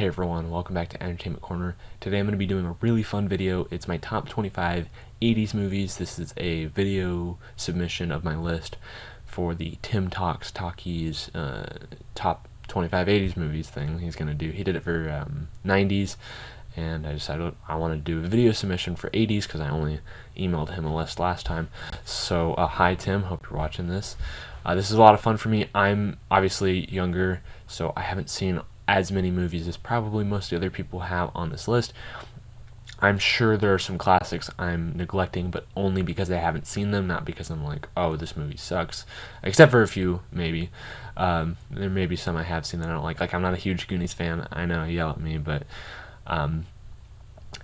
Hey everyone, welcome back to Entertainment Corner. Today I'm going to be doing a really fun video. It's my top 25 80s movies. This is a video submission of my list for the Talkies top 25 80s movies thing he's going to do. He did it for 90s, and I decided I want to do a video submission for 80s because I only emailed him a list last time. So hi Tim, hope you're watching this. This is a lot of fun for me. I'm obviously younger, so I haven't seen as many movies as probably most of the other people have on this list. I'm sure there are some classics I'm neglecting, but only because I haven't seen them, not because I'm like, oh, this movie sucks. Except for a few, maybe. There may be some I have seen that I don't like. Like, I'm not a huge Goonies fan. I know, yell at me, but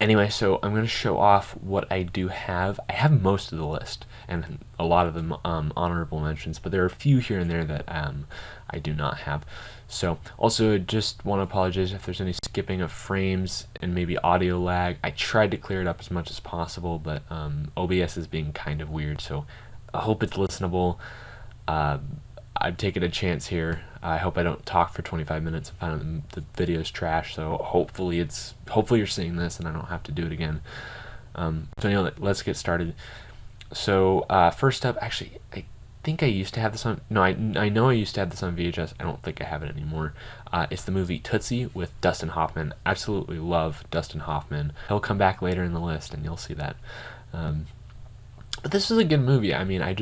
anyway, so I'm going to show off what I do have. I have most of the list, and a lot of them honorable mentions, but there are a few here and there that I do not have. So, also, just want to apologize if there's any skipping of frames and maybe audio lag. I tried to clear it up as much as possible, but OBS is being kind of weird, so I hope it's listenable. I've taken a chance here. I hope I don't talk for 25 minutes and find the video's trash, so hopefully you're seeing this and I don't have to do it again. So let's get started. So first up, actually, I think I used to have this on, no, I know I used to have this on VHS. I don't think I have it anymore. It's the movie Tootsie with Dustin Hoffman. Absolutely love Dustin Hoffman. He'll come back later in the list and you'll see that. But this is a good movie. I mean, I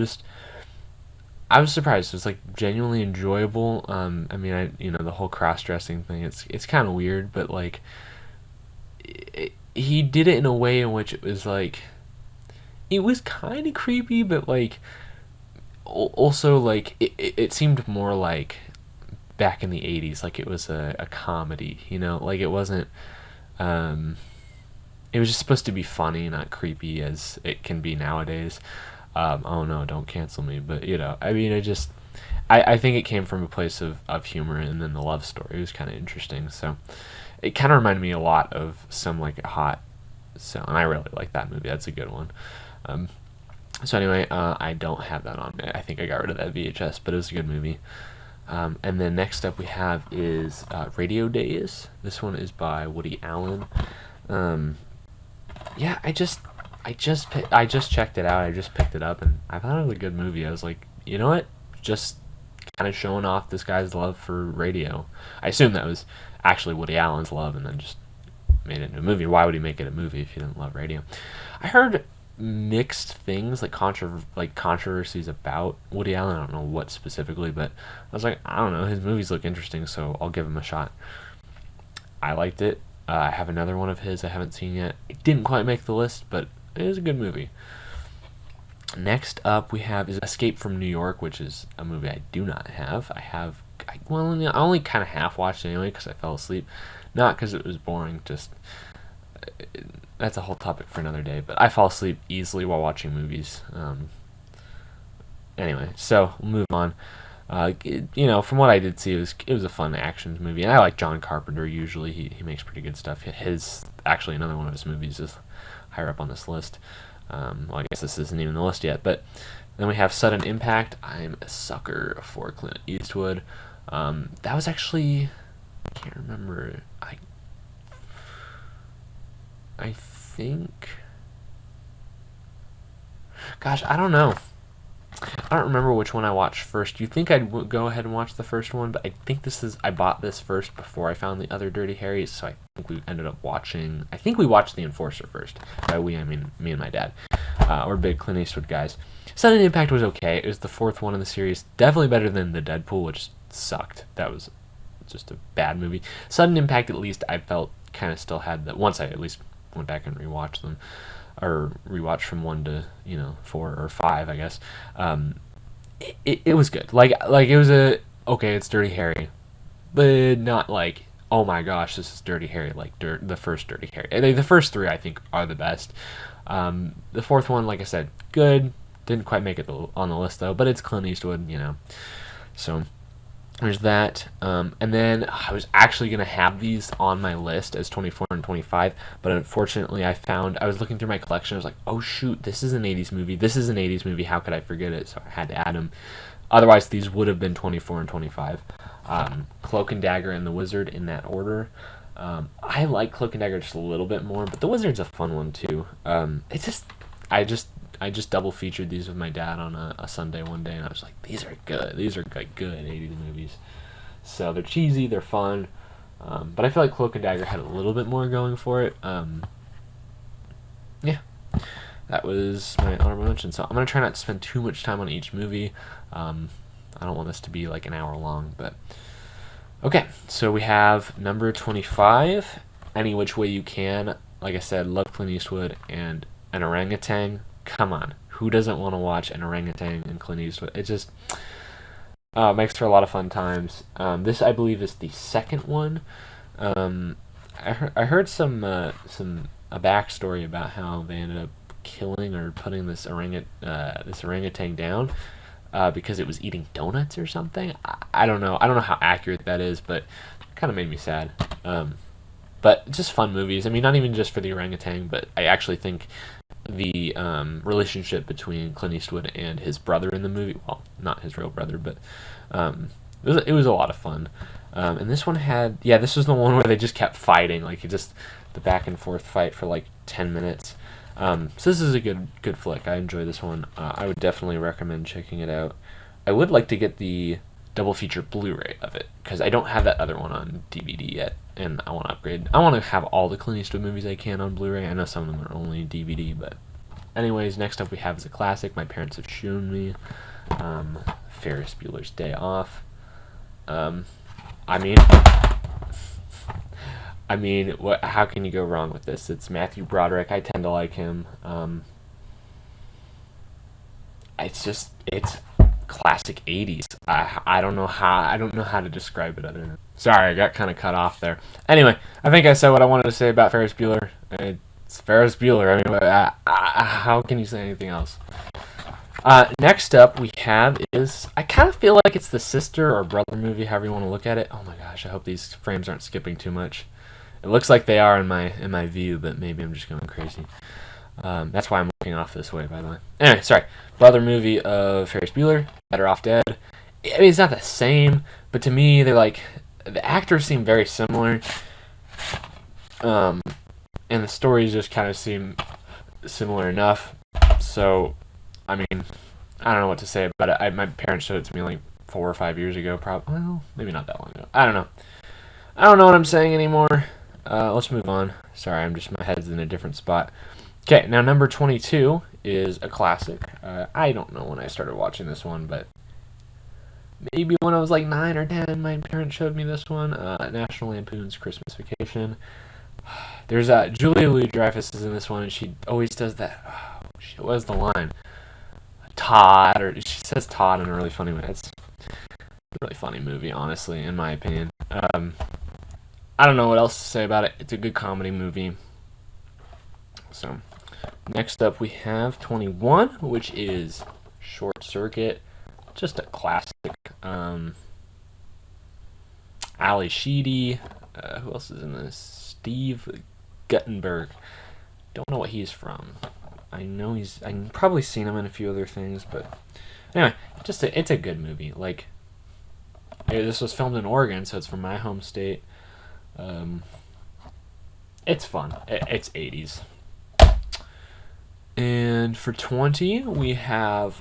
was surprised. It was like genuinely enjoyable. I mean, the whole cross-dressing thing, it's kind of weird, but like he did it in a way in which it was like, it was kind of creepy, but like also like it seemed more like back in the 80s, like it was a comedy, like it wasn't it was just supposed to be funny, not creepy as it can be nowadays. Oh no, don't cancel me, but I mean, I think it came from a place of humor, and then the love story was kind of interesting, so it kind of reminded me a lot of Some Like It Hot, so, and I really like that movie. That's a good one. So anyway, I don't have that on me. I think I got rid of that VHS, but it was a good movie. And then next up we have is Radio Days. This one is by Woody Allen. Yeah, I just checked it out. I just picked it up, and I thought it was a good movie. I was like, you know what? Just kind of showing off this guy's love for radio. I assume that was actually Woody Allen's love, and then just made it into a movie. Why would he make it a movie if he didn't love radio? I heard mixed things, like controversies about Woody Allen. I don't know what specifically, but I was like, I don't know. His movies look interesting, so I'll give him a shot. I liked it. I have another one of his I haven't seen yet. It didn't quite make the list, but it is a good movie. Next up we have is Escape from New York, which is a movie I do not have. I only kind of half watched it anyway because I fell asleep. Not because it was boring, just that's a whole topic for another day, but I fall asleep easily while watching movies. Anyway, so we'll move on. From what I did see, it was a fun action movie, and I like John Carpenter. Usually, he makes pretty good stuff. Actually, another one of his movies is higher up on this list. Well, I guess this isn't even the list yet, but then we have Sudden Impact. I'm a sucker for Clint Eastwood. That was actually, I can't remember. I think, gosh, I don't know. I don't remember which one I watched first. You'd think I'd go ahead and watch the first one, but I think I bought this first before I found the other Dirty Harrys, so I think we ended up watching, I think we watched The Enforcer first. By we, I mean me and my dad. We're big Clint Eastwood guys. Sudden Impact was okay. It was the fourth one in the series. Definitely better than The Deadpool, which sucked. That was just a bad movie. Sudden Impact, at least, I felt kind of still had that, once I at least went back and rewatched them. Or rewatch from 1 to 4 or 5, I guess. It was good. Like it was it's Dirty Harry, but not like, oh my gosh, this is Dirty Harry, like the first Dirty Harry. The first 3 I think are the best. The fourth one, like I said, good. Didn't quite make it on the list though, but it's Clint Eastwood, So there's that. And then I was actually going to have these on my list as 24 and 25, but unfortunately I was looking through my collection. I was like, oh shoot, this is an 80s movie. How could I forget it? So I had to add them. Otherwise, these would have been 24 and 25. Cloak and Dagger and the Wizard in that order. I like Cloak and Dagger just a little bit more, but The Wizard's a fun one too. It's just I just I just double featured these with my dad on a Sunday one day, and I was like, these are good. These are like good '80s movies. So they're cheesy, they're fun, but I feel like Cloak and Dagger had a little bit more going for it. Yeah, that was my honorable mention. So I'm gonna try not to spend too much time on each movie. I don't want this to be like an hour long, but okay. So we have number 25, Any Which Way You Can. Like I said, love Clint Eastwood and an orangutan. Come on, who doesn't want to watch an orangutan and Clint Eastwood? It just makes for a lot of fun times. This, I believe, is the second one. I heard some a backstory about how they ended up killing or putting this orangutan down because it was eating donuts or something. I don't know. I don't know how accurate that is, but it kind of made me sad. But just fun movies. I mean, not even just for the orangutan, but I actually think the relationship between Clint Eastwood and his brother in the movie, well, not his real brother, but it was a lot of fun. And this one had, yeah, this was the one where they just kept fighting, like just the back and forth fight for like 10 minutes. So this is a good flick. I enjoy this one. I would definitely recommend checking it out. I would like to get the double feature Blu-ray of it because I don't have that other one on DVD yet, and I want to upgrade. I want to have all the Clint Eastwood movies I can on Blu-ray. I know some of them are only DVD, but anyways, next up we have is a classic my parents have shown me, Ferris Bueller's Day Off. I mean, what? How can you go wrong with this? It's Matthew Broderick. I tend to like him. It's classic '80s. I don't know how to describe it other than. Sorry, I got kind of cut off there. Anyway, I think I said what I wanted to say about Ferris Bueller. It's Ferris Bueller. I mean, how can you say anything else? Next up we have is, I kind of feel like it's the sister or brother movie, however you want to look at it. Oh my gosh, I hope these frames aren't skipping too much. It looks like they are in my view, but maybe I'm just going crazy. That's why I'm looking off this way, by the way. Anyway, sorry. Brother movie of Ferris Bueller, Better Off Dead. I mean, it's not the same, but to me, they're like, the actors seem very similar. And the stories just kind of seem similar enough. So, I mean, I don't know what to say about it. My parents showed it to me like 4 or 5 years ago, probably. Well, maybe not that long ago. I don't know. I don't know what I'm saying anymore. Let's move on. Sorry, my head's in a different spot. Okay, now number 22 is a classic. I don't know when I started watching this one, but maybe when I was like 9 or 10, my parents showed me this one. National Lampoon's Christmas Vacation. There's Julia Louis-Dreyfus is in this one, and she always does that. Oh, shit, what is the line? Todd, or she says Todd in a really funny way. It's a really funny movie, honestly, in my opinion. I don't know what else to say about it. It's a good comedy movie. So, next up we have 21, which is Short Circuit. Just a classic. Ali Sheedy. Who else is in this? Steve Guttenberg. Don't know what he's from. I know I've probably seen him in a few other things, but anyway, it's a good movie. Like, this was filmed in Oregon, so it's from my home state. It's fun. It's 80s. And for 20, we have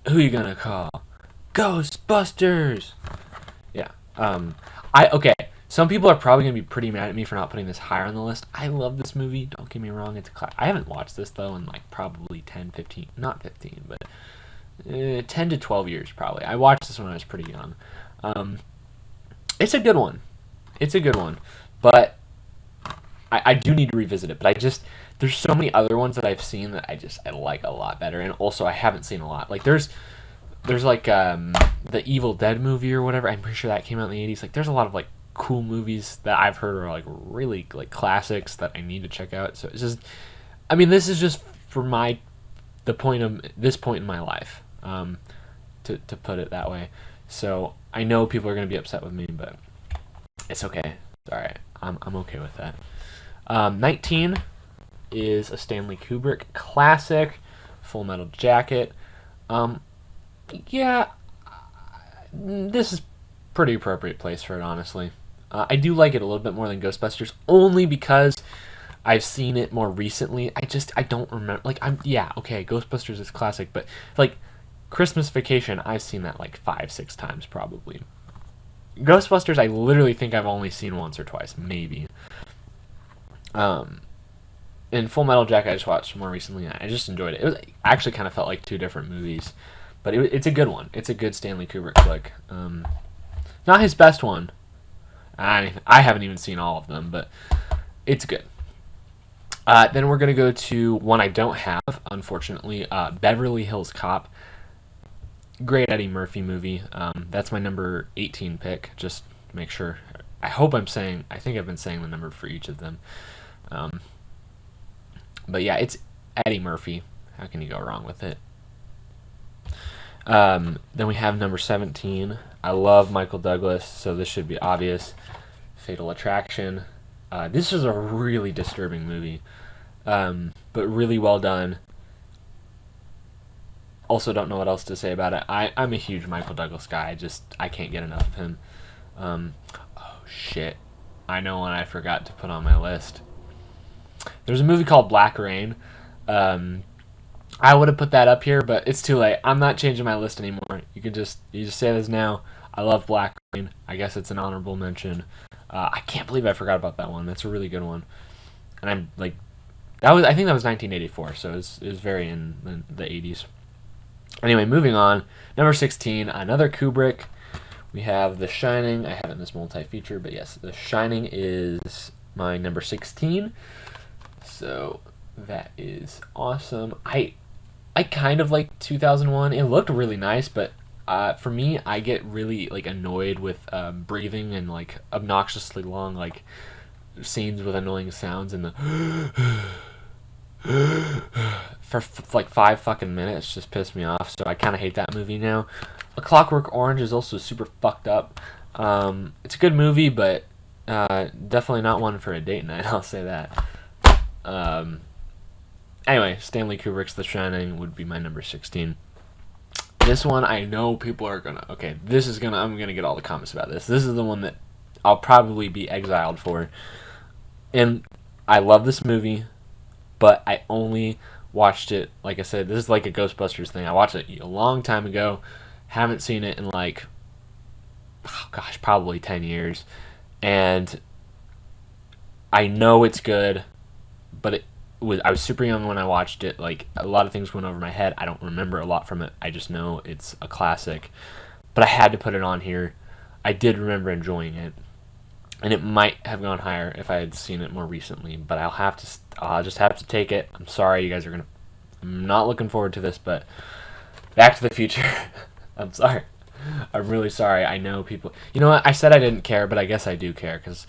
Who You Gonna Call? Ghostbusters. Yeah. Okay. Some people are probably gonna be pretty mad at me for not putting this higher on the list. I love this movie. Don't get me wrong. It's I haven't watched this though in like probably 10, 15, not 15, but 10 to 12 years probably. I watched this when I was pretty young. It's a good one. It's a good one, but I do need to revisit it. But there's so many other ones that I've seen that I like a lot better, and also I haven't seen a lot. Like there's like the Evil Dead movie or whatever. I'm pretty sure that came out in the 80s. Like there's a lot of like cool movies that I've heard are like really like classics that I need to check out. So it's just, I mean, this is just for this point in my life, to put it that way. So I know people are gonna be upset with me, but it's okay. It's all right. I'm okay with that. 19 is a Stanley Kubrick classic, Full Metal Jacket. Yeah, this is pretty appropriate place for it, honestly. I do like it a little bit more than Ghostbusters, only because I've seen it more recently. I don't remember. Like, yeah, okay, Ghostbusters is classic, but like Christmas Vacation, I've seen that like 5, 6 times probably. Ghostbusters, I literally think I've only seen once or twice, maybe. Um, and Full Metal Jacket, I just watched more recently. I just enjoyed it. It was actually kind of felt like two different movies, but it's a good one. It's a good Stanley Kubrick flick. Not his best one. I haven't even seen all of them, but it's good. Then we're gonna go to one I don't have, unfortunately. Beverly Hills Cop. Great Eddie Murphy movie. That's my number 18 pick. Just to make sure. I think I've been saying the number for each of them. But yeah, it's Eddie Murphy. How can you go wrong with it? Then we have number 17. I love Michael Douglas, so this should be obvious. Fatal Attraction. This is a really disturbing movie, but really well done. Also, don't know what else to say about it. I'm a huge Michael Douglas guy. I can't get enough of him. Oh shit! I know one I forgot to put on my list. There's a movie called Black Rain. I would have put that up here, but it's too late. I'm not changing my list anymore. You just say this now. I love Black Rain. I guess it's an honorable mention. I can't believe I forgot about that one. That's a really good one. And I'm like, I think that was 1984, so it was very in the 80s. Anyway, moving on. Number 16, another Kubrick. We have The Shining. I have it in this multi-feature, but yes, The Shining is my number 16. So that is awesome. I kind of like 2001. It looked really nice, but for me, I get really like annoyed with breathing and like obnoxiously long like scenes with annoying sounds and the for like 5 fucking minutes just pissed me off. So I kind of hate that movie now. A Clockwork Orange is also super fucked up. It's a good movie, but definitely not one for a date night. I'll say that. Anyway, Stanley Kubrick's The Shining would be my number 16. This one, I know people are gonna. Okay, I'm gonna get all the comments about this. This is the one that I'll probably be exiled for. And I love this movie, but I only watched it. Like I said, this is like a Ghostbusters thing. I watched it a long time ago. Haven't seen it in like, oh gosh, probably 10 years. And I know it's good, but I was super young when I watched it. Like, a lot of things went over my head. I don't remember a lot from it. I just know it's a classic. But I had to put it on here. I did remember enjoying it, and it might have gone higher if I had seen it more recently. But I'll just have to take it. I'm sorry, you guys are gonna. I'm not looking forward to this, but Back to the Future. I'm sorry. I'm really sorry. I know people. You know what? I said I didn't care, but I guess I do care because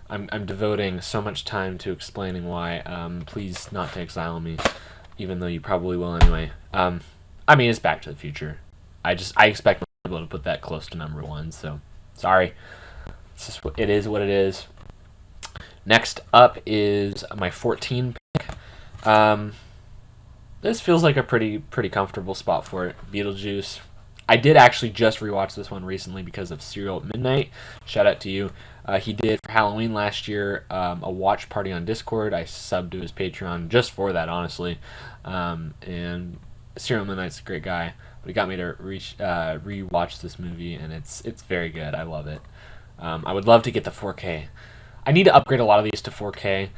I'm devoting so much time to explaining why. Please not to exile me, even though you probably will anyway. I mean, it's Back to the Future. I expect people to put that close to number 1. So sorry. It's just it is what it is. Next up is my 14 pick. This feels like a pretty comfortable spot for it. Beetlejuice. I did actually just rewatch this one recently because of Serial at Midnight. Shout out to you. He did for Halloween last year a watch party on Discord. I subbed to his Patreon just for that, honestly. And Serial at Midnight's a great guy, but he got me to rewatch this movie, and it's very good. I love it. I would love to get the 4K. I need to upgrade a lot of these to 4K.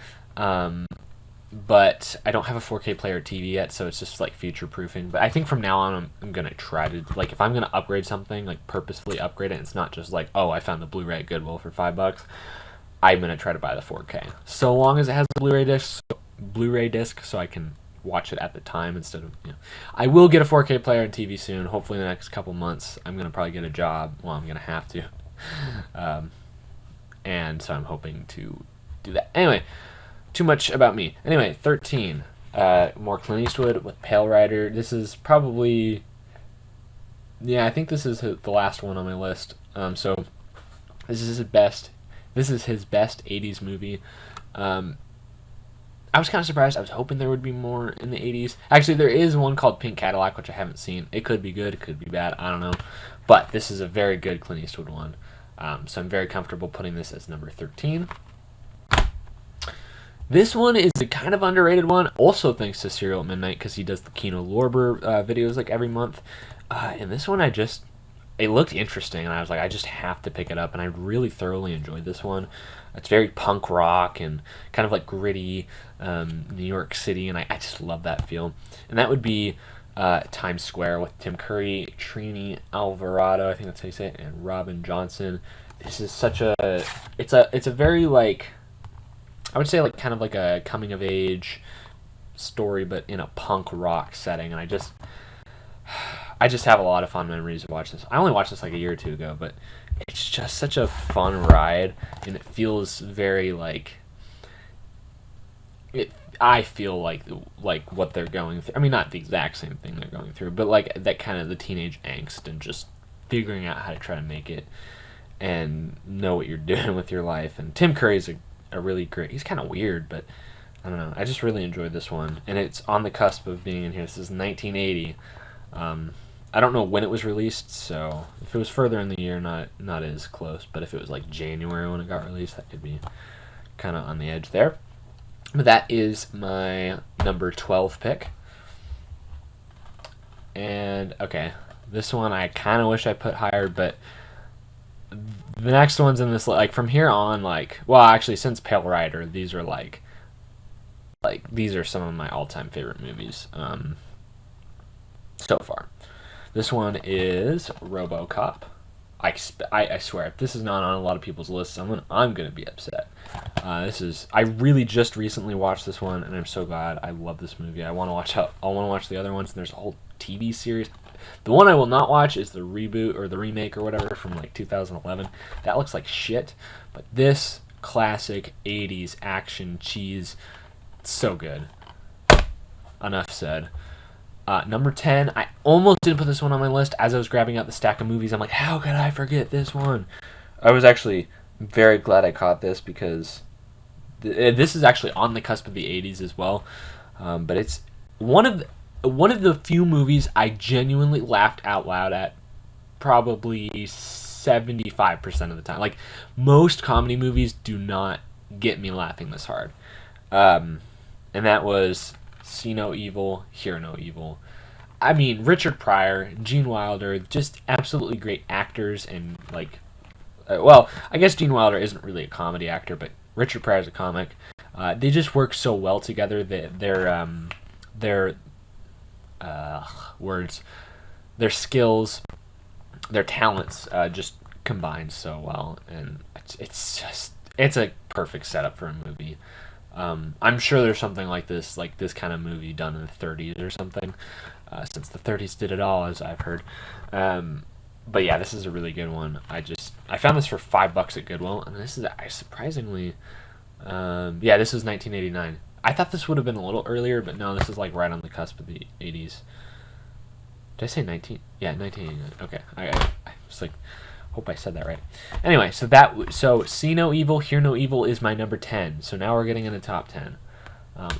But I don't have a 4K player TV yet, so it's just like future proofing. But I think from now on, I'm gonna try to, like, if I'm gonna upgrade something, like purposefully upgrade it. It's not just like, oh, I found the Blu-ray at Goodwill for $5. I'm gonna try to buy the 4K, so long as it has a Blu-ray disc, so I can watch it at the time instead of. I will get a 4K player and TV soon. Hopefully, in the next couple months, I'm gonna probably get a job. Well, I'm gonna have to, and so I'm hoping to do that. Anyway. Too much about me. Anyway, 13. More Clint Eastwood with Pale Rider. This is probably... Yeah, I think this is the last one on my list. So, this is his best 80s movie. I was kind of surprised. I was hoping there would be more in the 80s. Actually, there is one called Pink Cadillac, which I haven't seen. It could be good. It could be bad. I don't know. But this is a very good Clint Eastwood one. So I'm very comfortable putting this as number 13. This one is a kind of underrated one, also thanks to Serial at Midnight, because he does the Kino Lorber videos like every month. And this one, it looked interesting, and I was like, I just have to pick it up, and I really thoroughly enjoyed this one. It's very punk rock and kind of like gritty New York City, and I just love that feel. And that would be Times Square with Tim Curry, Trini Alvarado, I think that's how you say it, and Robin Johnson. This is such a it's a very like, I would say like kind of like a coming of age story, but in a punk rock setting, and I just have a lot of fun memories of watching this. I only watched this like a year or two ago, but it's just such a fun ride, and it feels very like it. I feel like what they're going through. I mean, not the exact same thing they're going through, but like that kind of the teenage angst and just figuring out how to try to make it and know what you're doing with your life. And Tim Curry's a really great. He's kind of weird, but I don't know. I just really enjoyed this one, and it's on the cusp of being in here. This is 1980. I don't know when it was released, so if it was further in the year, not as close. But if it was like January when it got released, that could be kind of on the edge there. But that is my number 12 pick. And okay, this one I kind of wish I put higher, but the next ones in this, like from here on, like, well, actually since Pale Rider, these are like these are some of my all-time favorite movies so far. This one is RoboCop. I swear, if this is not on a lot of people's lists, I'm gonna be upset. I really just recently watched this one, and I'm so glad. I love this movie. I want to watch the other ones. And there's a whole TV series. The one I will not watch is the reboot or the remake or whatever from like 2011. That looks like shit. But this classic 80s action cheese, so good. Enough said. Number 10, I almost didn't put this one on my list. As I was grabbing out the stack of movies, I'm like, how could I forget this one? I was actually very glad I caught this because this is actually on the cusp of the 80s as well. But it's one of the few movies I genuinely laughed out loud at probably 75% of the time. Like, most comedy movies do not get me laughing this hard. And that was See No Evil, Hear No Evil. I mean, Richard Pryor, Gene Wilder, just absolutely great actors, and like, well, I guess Gene Wilder isn't really a comedy actor, but Richard Pryor's a comic. They just work so well together that their words, their skills, their talents just combine so well, and it's a perfect setup for a movie. I'm sure there's something like this kind of movie done in the 30s or something, since the 30s did it all, as I've heard. But yeah, this is a really good one. I found this for $5 at Goodwill, and this is surprisingly, yeah, this was 1989. I thought this would have been a little earlier, but no, this is like right on the cusp of the 80s. Did I say 19? Yeah, 1989. Okay, I was like, hope I said that right. Anyway, so See No Evil, Hear No Evil is my number 10. So now we're getting in the top 10.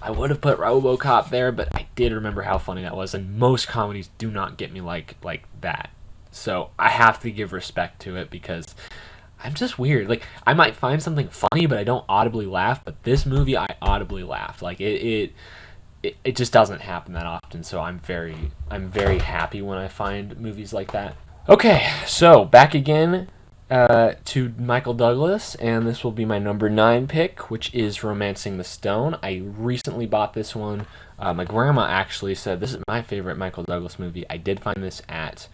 I would have put RoboCop there, but I did remember how funny that was, and most comedies do not get me like that. So I have to give respect to it because I'm just weird. Like, I might find something funny, but I don't audibly laugh. But this movie, I audibly laughed. Like it just doesn't happen that often. So I'm very happy when I find movies like that. Okay, so back again to Michael Douglas, and this will be my number 9 pick, which is Romancing the Stone. I recently bought this one. My grandma actually said this is my favorite Michael Douglas movie. I did find this at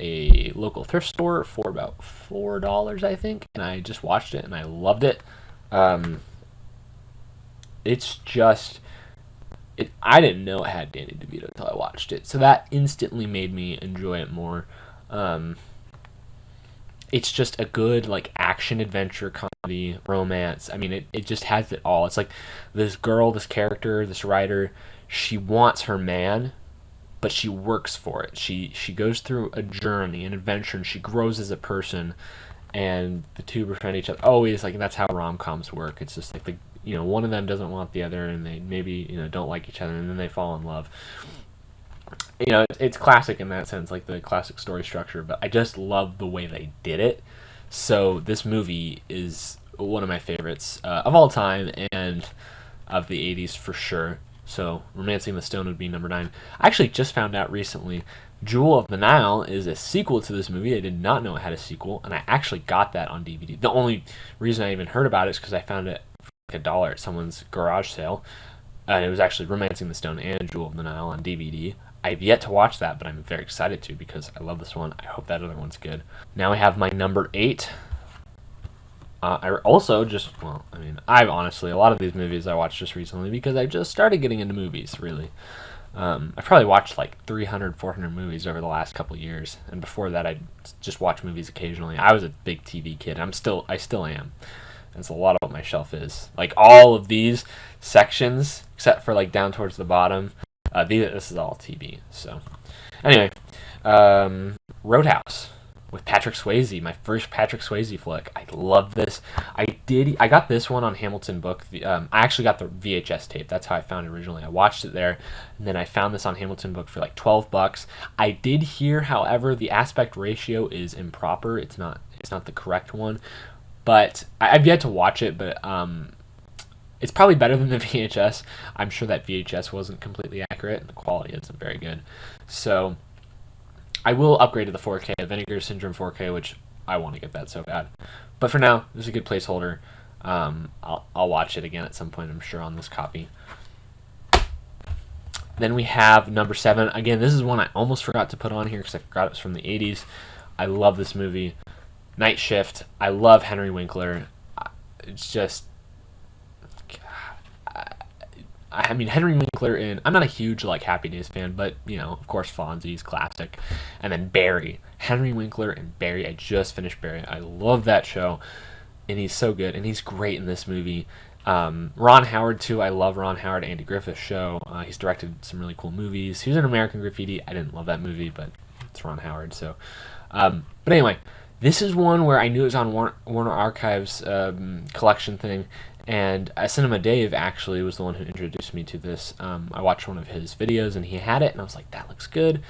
a local thrift store for about $4, I think, and I just watched it and I loved it. It's just. I didn't know it had Danny DeVito until I watched it, so that instantly made me enjoy it more. It's just a good like action adventure comedy romance. I mean, it just has it all. It's like this girl, this character, this writer, she wants her man, but she works for it. She goes through a journey, an adventure, and she grows as a person, and the two befriend each other. Always, like, that's how rom-coms work. It's just like one of them doesn't want the other, and they maybe don't like each other, and then they fall in love. it's classic in that sense, like the classic story structure, but I just love the way they did it. So this movie is one of my favorites of all time and of the 80s for sure. So Romancing the Stone would be number 9. I actually just found out recently Jewel of the Nile is a sequel to this movie. I did not know it had a sequel, and I actually got that on DVD. The only reason I even heard about it is because I found it for like $1 at someone's garage sale. And it was actually Romancing the Stone and Jewel of the Nile on DVD. I've yet to watch that, but I'm very excited to because I love this one. I hope that other one's good. Now we have my number 8. I also I've honestly, a lot of these movies I watched just recently because I just started getting into movies, really. I've probably watched like 300, 400 movies over the last couple of years, and before that I just watch movies occasionally. I was a big TV kid. I still am. That's a lot of what my shelf is. Like all of these sections, except for like down towards the bottom, this is all TV. So, anyway, Roadhouse with Patrick Swayze, my first Patrick Swayze flick. I love this. I got this one on Hamilton Book. I actually got the VHS tape. That's how I found it originally. I watched it there, and then I found this on Hamilton Book for like $12. I did hear, however, the aspect ratio is improper. It's not the correct one. But I've yet to watch it, but it's probably better than the VHS. I'm sure that VHS wasn't completely accurate, and the quality isn't very good. So I will upgrade to the 4K, Vinegar Syndrome 4K, which I want to get that so bad. But for now, this is a good placeholder. I'll watch it again at some point, I'm sure, on this copy. Then we have number 7. Again, this is one I almost forgot to put on here because I forgot it was from the 80s. I love this movie. Night Shift. I love Henry Winkler. It's just... I mean, Henry Winkler in... I'm not a huge, like, Happy Days fan, but, of course, Fonzie's classic. And then Barry. Henry Winkler and Barry. I just finished Barry. I love that show. And he's so good. And he's great in this movie. Ron Howard, too. I love Ron Howard, Andy Griffith's show. He's directed some really cool movies. He was in American Graffiti. I didn't love that movie, but it's Ron Howard, so... but anyway, this is one where I knew it was on Warner Archives collection thing. And Cinema Dave actually was the one who introduced me to this. I watched one of his videos and he had it, and I was like, "That looks good."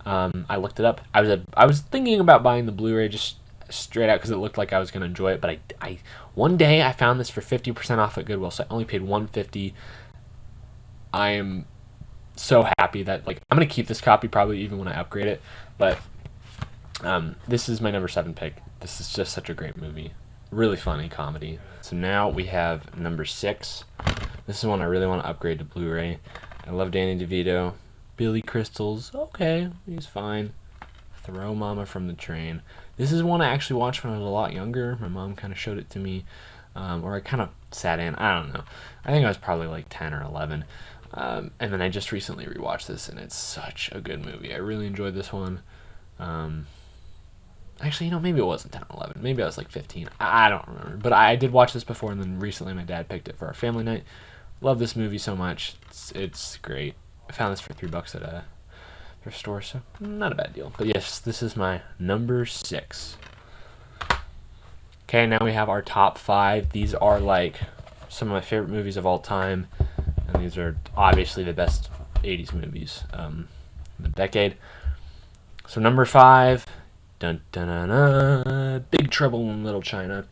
I looked it up. I was thinking about buying the Blu-ray just straight out because it looked like I was gonna enjoy it. But I one day I found this for 50% off at Goodwill, so I only paid $150. I am so happy that I'm gonna keep this copy probably even when I upgrade it. But this is my number 7 pick. This is just such a great movie. Really funny comedy. So now we have number 6. This is one I really want to upgrade to Blu-ray. I love Danny DeVito. Billy Crystal's okay, he's fine. Throw Mama from the Train. This is one I actually watched when I was a lot younger. My mom kind of showed it to me, or I kind of sat in. I don't know. I think I was probably like 10 or 11. And then I just recently rewatched this, and it's such a good movie. I really enjoyed this one. Actually, maybe it wasn't 10 or 11. Maybe I was like 15. I don't remember. But I did watch this before, and then recently my dad picked it for our family night. Love this movie so much. It's great. I found this for $3 at a thrift store, so not a bad deal. But yes, this is my number 6. Okay, now we have our top 5. These are like some of my favorite movies of all time, and these are obviously the best 80s movies in the decade. So number 5... Dun, dun, dun, dun, Big Trouble in Little China.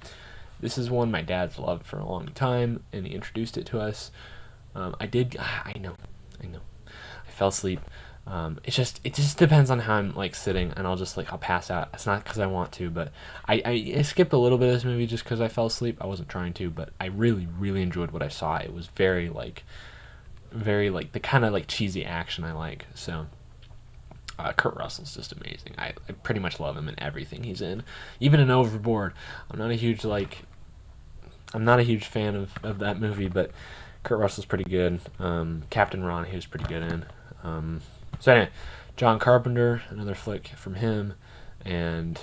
This is one my dad's loved for a long time, and he introduced it to us. I know. I fell asleep. It just depends on how I'm sitting, and I'll pass out. It's not because I want to, but I skipped a little bit of this movie just because I fell asleep. I wasn't trying to, but I really, really enjoyed what I saw. It was very the kind of cheesy action I like. So. Kurt Russell's just amazing. I pretty much love him in everything he's in, even in Overboard. I'm not a huge fan of that movie, but Kurt Russell's pretty good. Captain Ron, he was pretty good in. So anyway, John Carpenter, another flick from him, and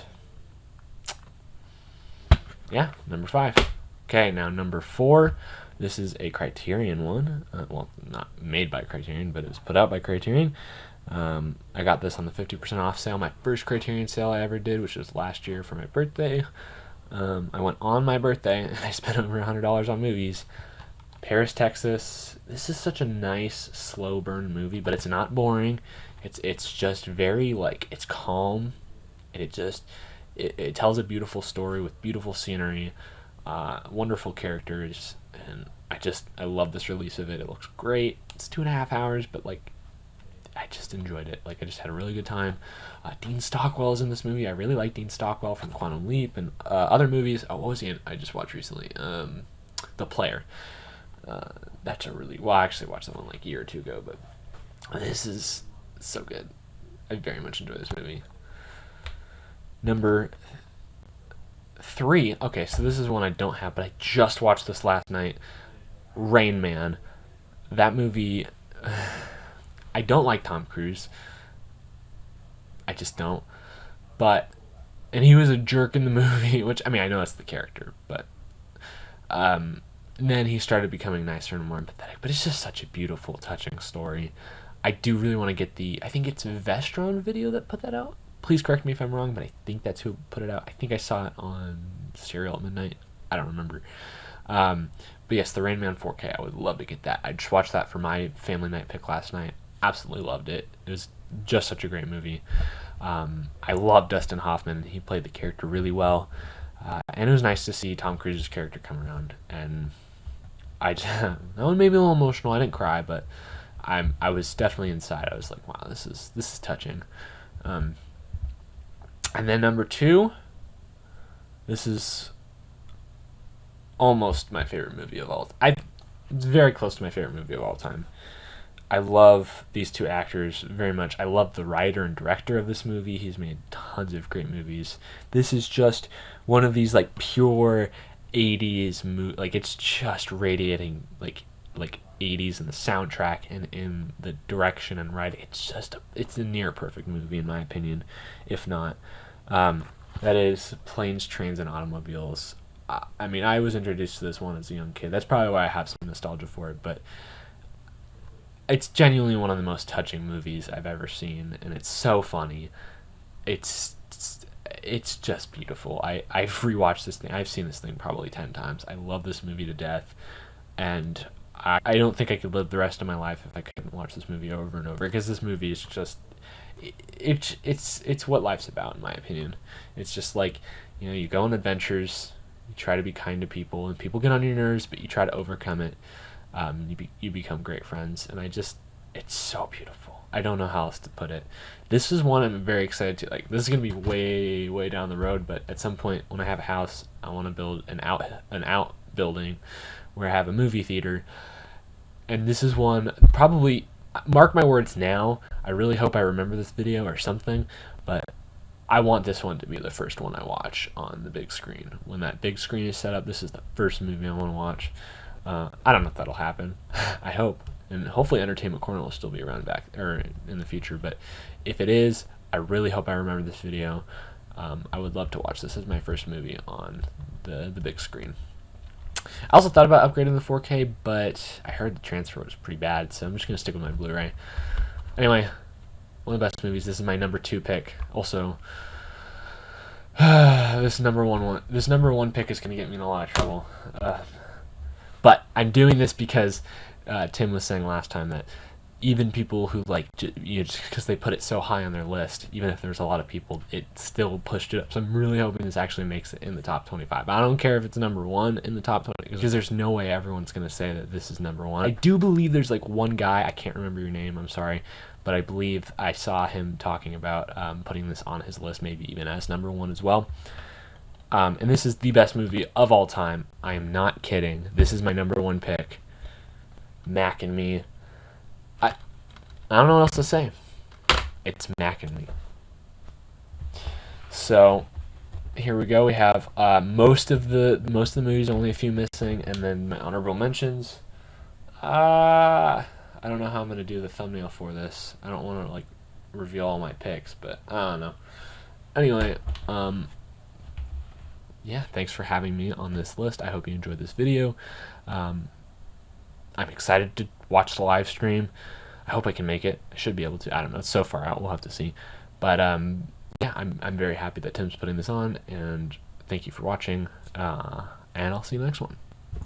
yeah, number 5. Okay, now number 4. This is a Criterion one. Well, not made by Criterion, but it was put out by Criterion. I got this on the 50% off sale, my first Criterion sale I ever did, which was last year for my birthday. I went on my birthday, and I spent over $100 on movies. Paris, Texas. This is such a nice, slow burn movie, but it's not boring. It's just very like it's calm, and it tells a beautiful story with beautiful scenery, wonderful characters, and I love this release of it. It looks great. It's 2.5 hours, but like I just enjoyed it. Like I just had a really good time. Dean Stockwell is in this movie. I really like Dean Stockwell from Quantum Leap and other movies. Oh, what was he in? I just watched recently. The Player. That's a really well. I actually watched that one like a year or two ago, but this is so good. I very much enjoy this movie. Number 3. Okay, so this is one I don't have, but I just watched this last night. Rain Man. That movie. I don't like Tom Cruise. I just don't. But and he was a jerk in the movie, which I mean I know that's the character, but and then he started becoming nicer and more empathetic. But it's just such a beautiful, touching story. I do really want to get I think it's Vestron Video that put that out. Please correct me if I'm wrong, but I think that's who put it out. I think I saw it on Serial at midnight. I don't remember. But yes, the Rain Man 4K. I would love to get that. I just watched that for my family night pick last night. Absolutely loved it. It was just such a great movie. I love Dustin Hoffman. He played the character really well. And it was nice to see Tom Cruise's character come around. And that one made me a little emotional. I didn't cry, but I was definitely inside. I was like, wow, this is touching. And then number 2, this is almost my favorite movie of all time. It's very close to my favorite movie of all time. I love these two actors very much. I love the writer and director of this movie. He's made tons of great movies. This is just one of these like pure 80s like it's just radiating like 80s in the soundtrack and in the direction and writing. It's a near perfect movie in my opinion, if not. That is Planes, Trains, and Automobiles. I mean, I was introduced to this one as a young kid. That's probably why I have some nostalgia for it, but it's genuinely one of the most touching movies I've ever seen, and it's so funny. It's just beautiful. I've rewatched this thing. I've seen this thing probably 10 times. I love this movie to death, and I don't think I could live the rest of my life if I couldn't watch this movie over and over, because this movie is just it's what life's about, in my opinion. It's just like, you go on adventures, you try to be kind to people, and people get on your nerves, but you try to overcome it. You become great friends, and it's so beautiful. I don't know how else to put it. This is one I'm very excited to, like, this is going to be way, way down the road, but at some point when I have a house, I want to build an outbuilding where I have a movie theater, and this is one, probably, mark my words now, I really hope I remember this video or something, but I want this one to be the first one I watch on the big screen. When that big screen is set up, this is the first movie I want to watch. I don't know if that'll happen. I hope, and hopefully Entertainment Corner will still be around back or in the future. But if it is, I really hope I remember this video. I would love to watch this as my first movie on the big screen. I also thought about upgrading the 4K, but I heard the transfer was pretty bad, so I'm just gonna stick with my Blu-ray. Anyway, one of the best movies. This is my number 2 pick. Also, this number one pick is gonna get me in a lot of trouble. But I'm doing this because Tim was saying last time that even people who just because they put it so high on their list, even if there's a lot of people, it still pushed it up. So I'm really hoping this actually makes it in the top 25. I don't care if it's number 1 in the top 20, because there's no way everyone's going to say that this is number 1. I do believe there's like one guy, I can't remember your name, I'm sorry, but I believe I saw him talking about putting this on his list, maybe even as number 1 as well. And this is the best movie of all time. I am not kidding. This is my number 1 pick. Mac and Me. I don't know what else to say. It's Mac and Me. So here we go. We have most of the movies, only a few missing, and then my honorable mentions. I don't know how I'm gonna do the thumbnail for this. I don't want to like reveal all my picks, but I don't know. Anyway, yeah, thanks for having me on this list. I hope you enjoyed this video. I'm excited to watch the live stream. I hope I can make it. I should be able to. I don't know. It's so far out. We'll have to see. But yeah, I'm very happy that Tim's putting this on, and thank you for watching. And I'll see you next one.